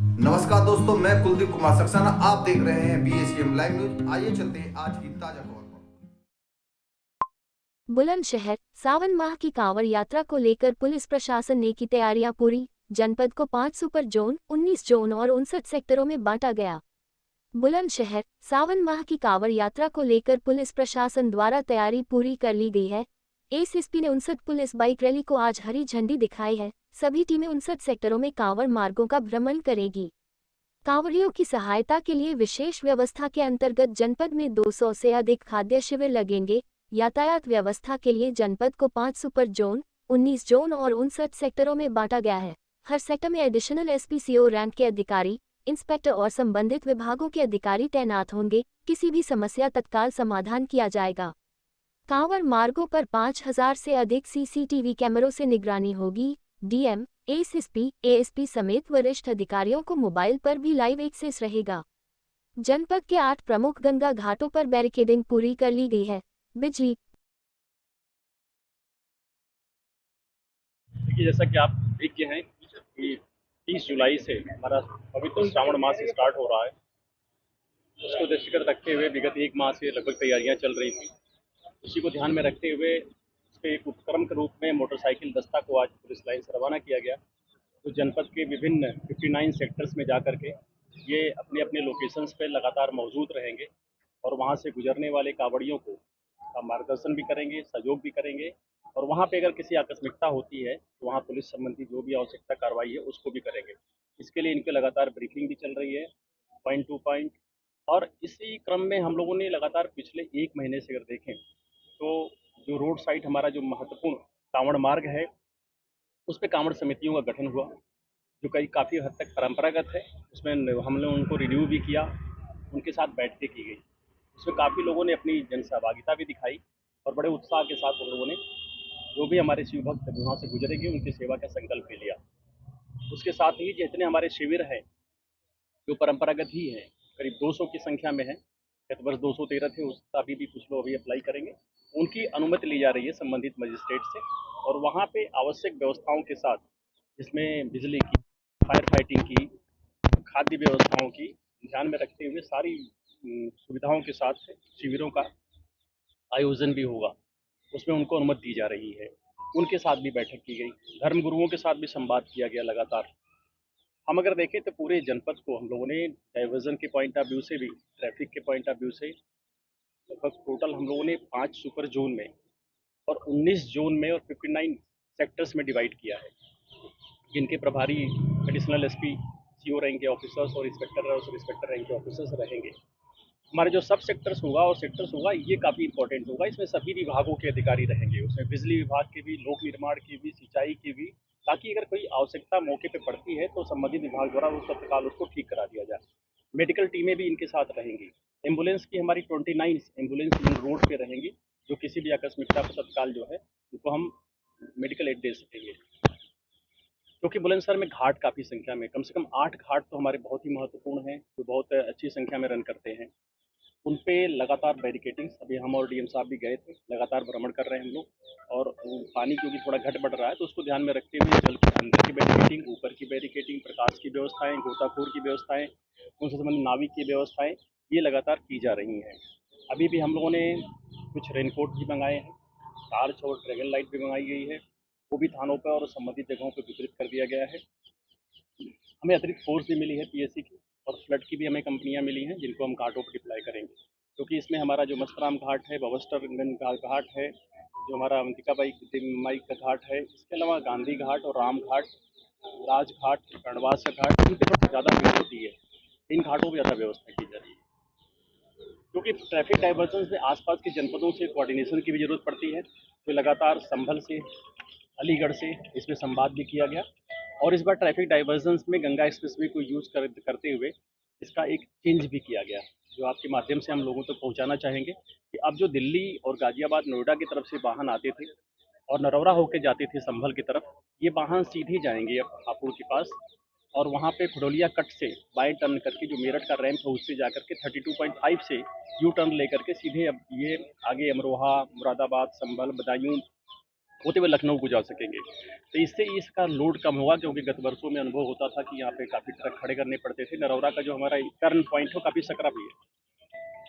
नमस्कार दोस्तों, मैं कुलदीप कुमार सक्सेना। आप देख रहे हैं BACM लाइव न्यूज। आइए चलते हैं आज की ताजा खबर पर। बुलंदशहर सावन माह की कांवड़ यात्रा को लेकर पुलिस प्रशासन ने की तैयारियां पूरी। जनपद को 5 सुपर जोन, 19 जोन और 59 सेक्टरों में बांटा गया। बुलंदशहर सावन माह की कांवड़ यात्रा को लेकर पुलिस प्रशासन द्वारा तैयारी पूरी कर ली गई है। एसएसपी ने 59 पुलिस बाइक रैली को आज हरी झंडी दिखाई है। सभी टीमें 59 सेक्टरों में कांवड़ मार्गों का भ्रमण करेगी। कांवड़ियों की सहायता के लिए विशेष व्यवस्था के अंतर्गत जनपद में 200 से अधिक खाद्य शिविर लगेंगे। यातायात व्यवस्था के लिए जनपद को 5 सुपर जोन, 19 जोन और 59 सेक्टरों में बांटा गया है। हर सेक्टर में एडिशनल एसपीसीओ रैंक के अधिकारी, इंस्पेक्टर और संबंधित विभागों के अधिकारी तैनात होंगे। किसी भी समस्या तत्काल समाधान किया जाएगा। कांवड़ मार्गों पर 5000 से अधिक सीसीटीवी कैमरों से निगरानी होगी। डीएम, एसएसपी, एएसपी समेत वरिष्ठ अधिकारियों को मोबाइल पर भी लाइव एक्सेस रहेगा। जनपद के 8 प्रमुख गंगा घाटों पर बैरिकेडिंग पूरी कर ली गई है। बिजली देखिए, जैसा कि आप विज्ञ हैं कि 30 जुलाई से हमारा पवित्र श्रावण मास स्टार्ट हो रहा है। उसको दृष्टिगत रखते हुए विगत एक माह से लगभग तैयारियां चल रही थी। उसी को ध्यान में रखते हुए इस पे एक उपक्रम के रूप में मोटरसाइकिल दस्ता को आज पुलिस लाइन से रवाना किया गया। तो जनपद के विभिन्न 59 सेक्टर्स में जा करके ये अपने अपने लोकेशंस पे लगातार मौजूद रहेंगे और वहाँ से गुजरने वाले कांवड़ियों को का मार्गदर्शन भी करेंगे, सहयोग भी करेंगे। और वहाँ पे अगर किसी आकस्मिकता होती है तो वहाँ पुलिस संबंधी जो भी आवश्यकता कार्रवाई है उसको भी करेंगे। इसके लिए इनके लगातार ब्रीफिंग भी चल रही है, पॉइंट टू पॉइंट। और इसी क्रम में हम लोगों ने लगातार पिछले 1 महीने से अगर देखें तो जो रोड साइड हमारा जो महत्वपूर्ण कांवड़ मार्ग है उस पे कांवड़ समितियों का गठन हुआ, जो कई काफ़ी हद तक परंपरागत है। उसमें हमने उनको रिन्यू भी किया, उनके साथ बैठकें की गई। उसमें काफ़ी लोगों ने अपनी जन सहभागिता भी दिखाई और बड़े उत्साह के साथ उन लोगों ने जो भी हमारे शिव भक्त वहाँ से गुजरेंगे उनकी सेवा का संकल्प भी लिया। उसके साथ ही जितने हमारे शिविर हैं जो परंपरागत ही है, करीब 200 की संख्या में है। गत वर्ष 213 थे, उसका अभी भी कुछ लोग अभी अप्लाई करेंगे। उनकी अनुमति ली जा रही है संबंधित मजिस्ट्रेट से और वहाँ पे आवश्यक व्यवस्थाओं के साथ, जिसमें बिजली की, फायर फाइटिंग की, खाद्य व्यवस्थाओं की ध्यान में रखते हुए सारी सुविधाओं के साथ शिविरों का आयोजन भी होगा। उसमें उनको अनुमति दी जा रही है। उनके साथ भी बैठक की गई, धर्मगुरुओं के साथ भी संवाद किया गया लगातार। हम अगर देखें तो पूरे जनपद को हम लोगों ने डाइवर्जन के पॉइंट ऑफ व्यू से भी, ट्रैफिक के पॉइंट ऑफ व्यू से लगभग टोटल हम लोगों ने 5 सुपर जोन में और 19 जोन में और 59 सेक्टर्स में डिवाइड किया है, जिनके प्रभारी एडिशनल एसपी, सीओ रैंक के ऑफिसर्स और इंस्पेक्टर और सब इंस्पेक्टर रैंक के ऑफिसर्स रहेंगे। हमारे जो सब सेक्टर्स होगा और सेक्टर्स होगा ये काफ़ी इंपॉर्टेंट होगा। इसमें सभी विभागों के अधिकारी रहेंगे, उसमें बिजली विभाग के भी, लोक निर्माण की भी, सिंचाई की भी, ताकि अगर कोई आवश्यकता मौके पे पड़ती है तो संबंधित विभाग द्वारा उस तत्काल उसको ठीक करा दिया जाए। मेडिकल टीमें भी इनके साथ रहेंगी। एम्बुलेंस की हमारी 29 एम्बुलेंस इन रोड पे रहेंगी, जो किसी भी आकस्मिकता पर तत्काल जो है उनको हम मेडिकल एड दे सकेंगे। क्योंकि बुलंदशहर में घाट काफ़ी संख्या में, कम से कम 8 घाट तो हमारे बहुत ही महत्वपूर्ण हैं, जो बहुत अच्छी संख्या में रन करते हैं। उन पे लगातार बैरिकेटिंग्स, अभी हम और डीएम साहब भी गए थे, लगातार भ्रमण कर रहे हैं हम लोग। और पानी क्योंकि थोड़ा घट बढ़ रहा है तो उसको ध्यान में रखते हुए जल के अंदर की बैरिकेटिंग, ऊपर की बैरिकेटिंग, प्रकाश की व्यवस्थाएं, गोताखोर की व्यवस्थाएं, उनसे संबंधित नाविक की व्यवस्थाएं, ये लगातार की जा रही हैं। अभी भी हम लोगों ने कुछ रेनकोट भी मंगाए हैं, टार्च और ड्रैगन लाइट भी मंगाई गई है, वो भी थानों पर और संबंधित जगहों पर वितरित कर दिया गया है। हमें अतिरिक्त फोर्स भी मिली है पीएससी की, और फ्लड की भी हमें कंपनियां मिली हैं जिनको हम घाटों पर डिप्लॉय करेंगे। क्योंकि इसमें हमारा जो मस्तराम घाट है, बवस्टरगंज घाट है, जो हमारा अंतिकाबाई माई का घाट है, इसके अलावा गांधी घाट और राम घाट, राज घाट, कर्णवास का घाट, इन पर ज़्यादा भीड़ होती है। इन घाटों पर ज़्यादा व्यवस्था की जा रही है, क्योंकि ट्रैफिक डाइवर्जन से आसपास के जनपदों से कोऑर्डिनेशन की भी जरूरत पड़ती है। तो लगातार संभल से, अलीगढ़ से इसमें संवाद भी किया गया। और इस बार ट्रैफिक डाइवर्जन्स में गंगा एक्सप्रेसवे को यूज़ करते हुए इसका एक चेंज भी किया गया, जो आपके माध्यम से हम लोगों तक पहुंचाना चाहेंगे कि अब जो दिल्ली और गाजियाबाद, नोएडा की तरफ से वाहन आते थे और नरौरा होकर जाते थे संभल की तरफ, ये वाहन सीधे जाएंगे अब हापुड़ के पास। और वहाँ पे खुडोलिया कट से बाएं टर्न करके जो मेरठ का रैंप है उससे जाकर के 32.5 से यू टर्न लेकर के सीधे अब ये आगे अमरोहा, मुरादाबाद, संभल, बदायूं, होते हुए लखनऊ को जा सकेंगे। तो इससे इसका लोड कम होगा, क्योंकि गत वर्षों में अनुभव होता था कि यहाँ पे काफ़ी ट्रक खड़े करने पड़ते थे। नरौरा का जो हमारा टर्न पॉइंट है वो काफ़ी सकरा भी है।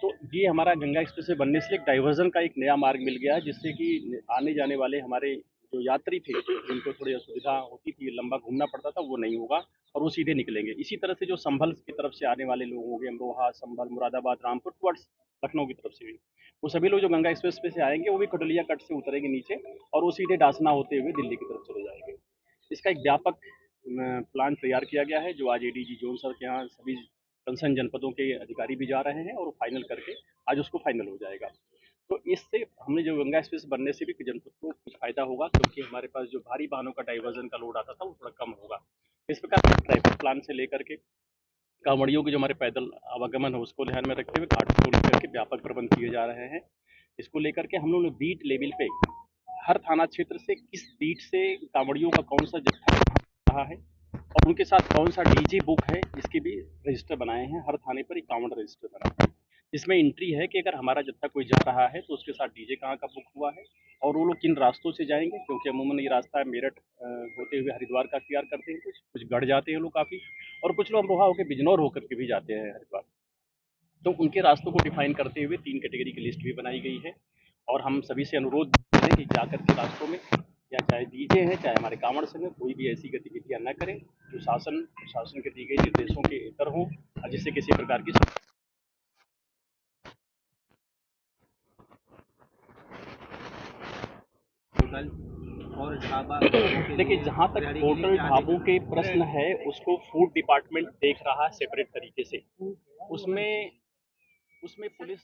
तो ये हमारा गंगा एक्सप्रेस वे बनने से एक डाइवर्जन का एक नया मार्ग मिल गया है, जिससे कि आने जाने वाले हमारे जो यात्री थे, जिनको थोड़ी असुविधा होती थी, लंबा घूमना पड़ता था, वो नहीं होगा और वो सीधे निकलेंगे। इसी तरह से जो संभल की तरफ से आने वाले लोग होंगे, अमरोहा, संभल, मुरादाबाद, रामपुर टुवर्ड्स लखनऊ की तरफ से भी, वो सभी लोग जो गंगा एक्सप्रेस वे से आएंगे वो भी कटोलिया कट से उतरेंगे नीचे और वो सीधे डासना होते हुए दिल्ली की तरफ चले जाएंगे। इसका एक व्यापक प्लान तैयार किया गया है, जो आज एडीजी जोन सर के यहाँ सभी कंसर्न जनपदों के अधिकारी भी जा रहे हैं और फाइनल करके आज उसको फाइनल हो जाएगा। तो इससे हमने जो गंगा एक्सप्रेस बनने से भी जनपद को कुछ फायदा होगा, क्योंकि हमारे पास जो भारी वाहनों का डाइवर्जन का लोड आता था वो थोड़ा कम होगा। इस प्रकार ट्रैफिक प्लान से लेकर के कांवड़ियों के जो हमारे पैदल आवागमन है उसको ध्यान में रखते हुए घाट को लेकर के व्यापक प्रबंध किए जा रहे हैं। इसको लेकर के हम लोग ने बीट लेवल पे हर थाना क्षेत्र से किस बीट से कांवड़ियों का कौन सा जत्था रहा है और उनके साथ कौन सा डीजे बुक है, इसके भी रजिस्टर बनाए हैं। हर थाने पर एक कांवड़ रजिस्टर बना है, इसमें एंट्री है कि अगर हमारा जत्था कोई जा रहा है तो उसके साथ डीजे कहाँ का बुक हुआ है और वो लोग किन रास्तों से जाएंगे, क्योंकि अमूमन ये रास्ता मेरठ होते हुए हरिद्वार का अख्तियार करते हैं, कुछ गढ़ जाते हैं लोग काफ़ी, और कुछ लोग अमरोहा होकर बिजनौर होकर के भी जाते हैं हरिद्वार। तो उनके रास्तों को डिफाइन करते हुए 3 कैटेगरी की लिस्ट भी बनाई गई है और हम सभी से अनुरोध करें कि जाकर के रास्तों में या चाहे डीजे हैं चाहे हमारे कांवड़ संघ में कोई भी ऐसी गतिविधियां न करें जो शासन के दिए गए निर्देशों के इतर हों, जिससे किसी प्रकार की होटल और ढाबा देखिए, जहाँ तक होटल ढाबों के प्रश्न है उसको फूड डिपार्टमेंट देख रहा है सेपरेट तरीके से। उसमें उसमें पुलिस